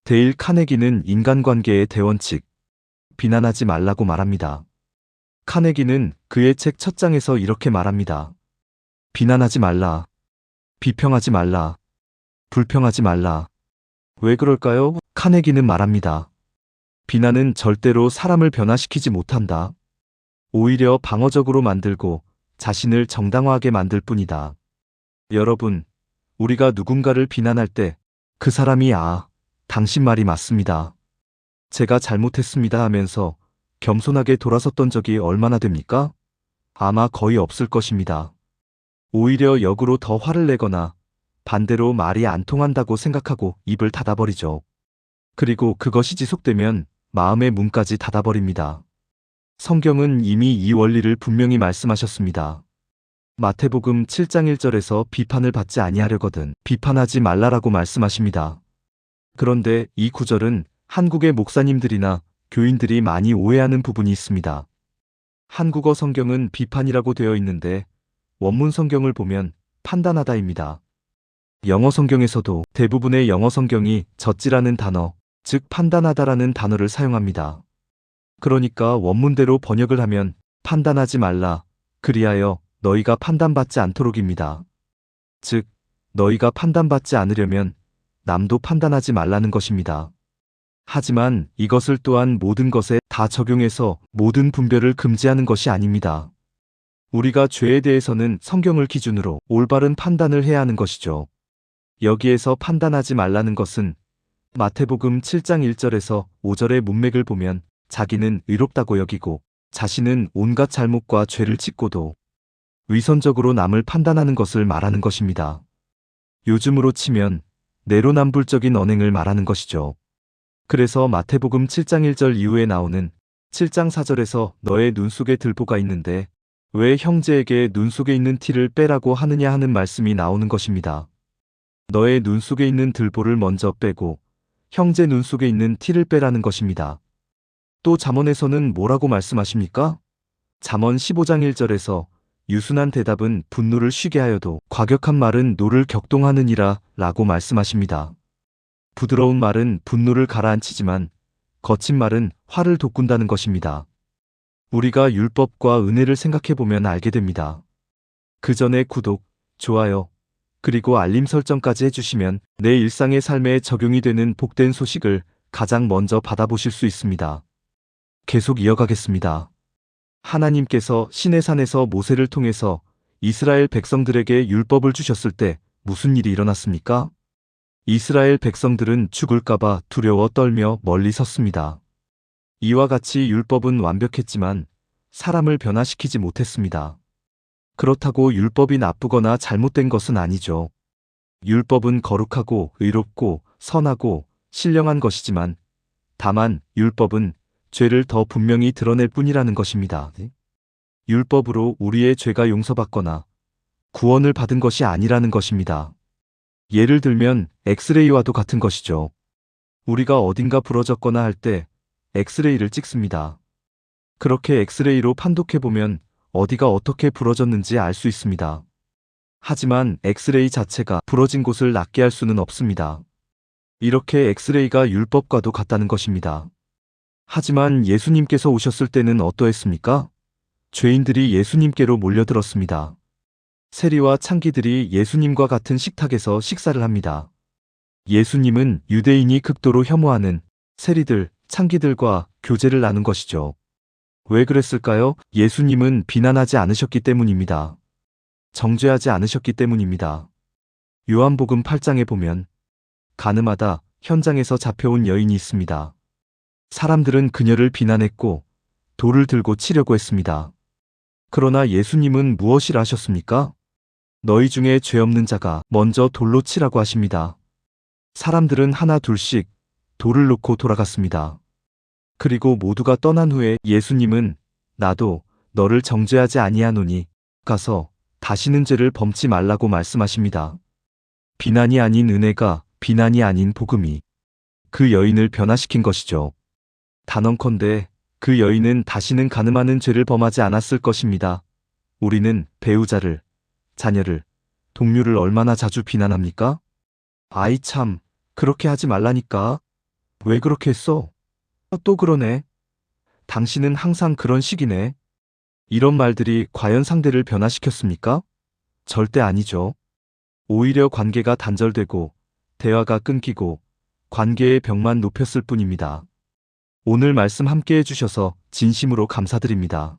데일 카네기는 인간관계의 대원칙, 비난하지 말라고 말합니다. 카네기는 그의 책 첫 장에서 이렇게 말합니다. 비난하지 말라. 비평하지 말라. 불평하지 말라. 왜 그럴까요? 카네기는 말합니다. 비난은 절대로 사람을 변화시키지 못한다. 오히려 방어적으로 만들고 자신을 정당화하게 만들 뿐이다. 여러분, 우리가 누군가를 비난할 때 그 사람이 당신 말이 맞습니다. 제가 잘못했습니다 하면서 겸손하게 돌아섰던 적이 얼마나 됩니까? 아마 거의 없을 것입니다. 오히려 역으로 더 화를 내거나 반대로 말이 안 통한다고 생각하고 입을 닫아버리죠. 그리고 그것이 지속되면 마음의 문까지 닫아버립니다. 성경은 이미 이 원리를 분명히 말씀하셨습니다. 마태복음 7장 1절에서 비판을 받지 아니하려거든 비판하지 말라라고 말씀하십니다. 그런데 이 구절은 한국의 목사님들이나 교인들이 많이 오해하는 부분이 있습니다. 한국어 성경은 비판이라고 되어 있는데 원문 성경을 보면 판단하다입니다. 영어 성경에서도 대부분의 영어 성경이 젖지라는 단어, 즉 판단하다라는 단어를 사용합니다. 그러니까 원문대로 번역을 하면 판단하지 말라, 그리하여 너희가 판단받지 않도록입니다. 즉, 너희가 판단받지 않으려면 남도 판단하지 말라는 것입니다. 하지만 이것을 또한 모든 것에 다 적용해서 모든 분별을 금지하는 것이 아닙니다. 우리가 죄에 대해서는 성경을 기준으로 올바른 판단을 해야 하는 것이죠. 여기에서 판단하지 말라는 것은 마태복음 7장 1절에서 5절의 문맥을 보면 자기는 의롭다고 여기고 자신은 온갖 잘못과 죄를 짓고도 위선적으로 남을 판단하는 것을 말하는 것입니다. 요즘으로 치면 내로남불적인 언행을 말하는 것이죠. 그래서 마태복음 7장 1절 이후에 나오는 7장 4절에서 너의 눈 속에 들보가 있는데 왜 형제에게 눈 속에 있는 티를 빼라고 하느냐 하는 말씀이 나오는 것입니다. 너의 눈 속에 있는 들보를 먼저 빼고 형제 눈 속에 있는 티를 빼라는 것입니다. 또 잠언에서는 뭐라고 말씀하십니까? 잠언 15장 1절에서 유순한 대답은 분노를 쉬게 하여도 과격한 말은 노를 격동하느니라 라고 말씀하십니다. 부드러운 말은 분노를 가라앉히지만 거친 말은 화를 돋군다는 것입니다. 우리가 율법과 은혜를 생각해보면 알게 됩니다. 그 전에 구독, 좋아요, 그리고 알림 설정까지 해주시면 내 일상의 삶에 적용이 되는 복된 소식을 가장 먼저 받아보실 수 있습니다. 계속 이어가겠습니다. 하나님께서 시내산에서 모세를 통해서 이스라엘 백성들에게 율법을 주셨을 때 무슨 일이 일어났습니까? 이스라엘 백성들은 죽을까봐 두려워 떨며 멀리 섰습니다. 이와 같이 율법은 완벽했지만 사람을 변화시키지 못했습니다. 그렇다고 율법이 나쁘거나 잘못된 것은 아니죠. 율법은 거룩하고 의롭고 선하고 신령한 것이지만 다만 율법은 죄를 더 분명히 드러낼 뿐이라는 것입니다. 율법으로 우리의 죄가 용서받거나 구원을 받은 것이 아니라는 것입니다. 예를 들면 엑스레이와도 같은 것이죠. 우리가 어딘가 부러졌거나 할 때 엑스레이를 찍습니다. 그렇게 엑스레이로 판독해보면 어디가 어떻게 부러졌는지 알 수 있습니다. 하지만 엑스레이 자체가 부러진 곳을 낫게 할 수는 없습니다. 이렇게 엑스레이가 율법과도 같다는 것입니다. 하지만 예수님께서 오셨을 때는 어떠했습니까? 죄인들이 예수님께로 몰려들었습니다. 세리와 창기들이 예수님과 같은 식탁에서 식사를 합니다. 예수님은 유대인이 극도로 혐오하는 세리들, 창기들과 교제를 나눈 것이죠. 왜 그랬을까요? 예수님은 비난하지 않으셨기 때문입니다. 정죄하지 않으셨기 때문입니다. 요한복음 8장에 보면 가늠하다 현장에서 잡혀온 여인이 있습니다. 사람들은 그녀를 비난했고 돌을 들고 치려고 했습니다. 그러나 예수님은 무엇이라 하셨습니까? 너희 중에 죄 없는 자가 먼저 돌로 치라고 하십니다. 사람들은 하나 둘씩 돌을 놓고 돌아갔습니다. 그리고 모두가 떠난 후에 예수님은 나도 너를 정죄하지 아니하노니 가서 다시는 죄를 범치 말라고 말씀하십니다. 비난이 아닌 은혜가, 비난이 아닌 복음이 그 여인을 변화시킨 것이죠. 단언컨대 그 여인은 다시는 간음하는 죄를 범하지 않았을 것입니다. 우리는 배우자를, 자녀를, 동료를 얼마나 자주 비난합니까? 아이 참, 그렇게 하지 말라니까. 왜 그렇게 했어? 또 그러네. 당신은 항상 그런 식이네. 이런 말들이 과연 상대를 변화시켰습니까? 절대 아니죠. 오히려 관계가 단절되고 대화가 끊기고 관계의 벽만 높였을 뿐입니다. 오늘 말씀 함께 해주셔서 진심으로 감사드립니다.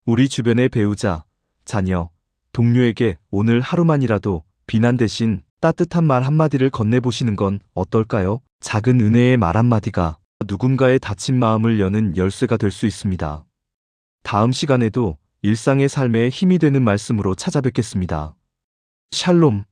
우리 주변의 배우자, 자녀, 동료에게 오늘 하루만이라도 비난 대신 따뜻한 말 한마디를 건네보시는 건 어떨까요? 작은 은혜의 말 한마디가 누군가의 다친 마음을 여는 열쇠가 될 수 있습니다. 다음 시간에도 일상의 삶에 힘이 되는 말씀으로 찾아뵙겠습니다. 샬롬.